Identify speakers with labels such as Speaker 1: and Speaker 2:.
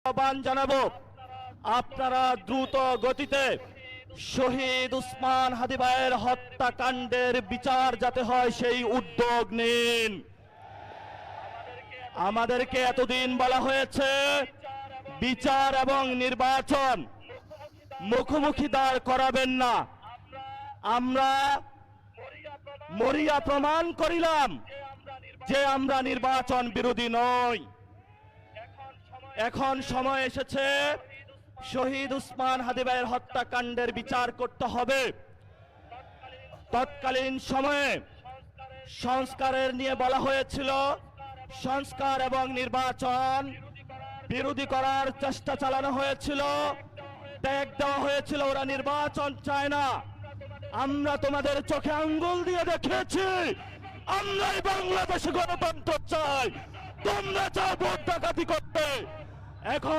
Speaker 1: আহ্বান জানাবো, আপনারা দ্রুত গতিতে শহীদ উসমান হাদী ভাইয়ের হত্যাকাণ্ডের বিচার যাতে হয় সেই উদ্যোগ নিন। আমাদেরকে এতদিন বলা হয়েছে বিচার এবং নির্বাচন মুখোমুখি দাঁড় করাবেন না। আমরা মরিয়া প্রমাণ করিলাম যে আমরা নির্বাচন বিরোধী নই। এখন সময় এসেছে শহীদ উসমান হাদী ভাইয়ের হত্যাকাণ্ডের বিচার করতে হবে। তৎকালীন সময়ে সংস্কারের নিয়ে বলা হয়েছিল, সংস্কার এবং নির্বাচন বিরোধী করার চেষ্টা চালানো হয়েছিল, ট্যাগ দেওয়া হয়েছিল ওরা নির্বাচন চায় না। আমরা তোমাদের চোখে আঙ্গুল দিয়ে দেখিয়েছি আমরাই বাংলাদেশে গণতন্ত্র চাই, তোমরা চাও ভোট ডাকাতি করতে। এখন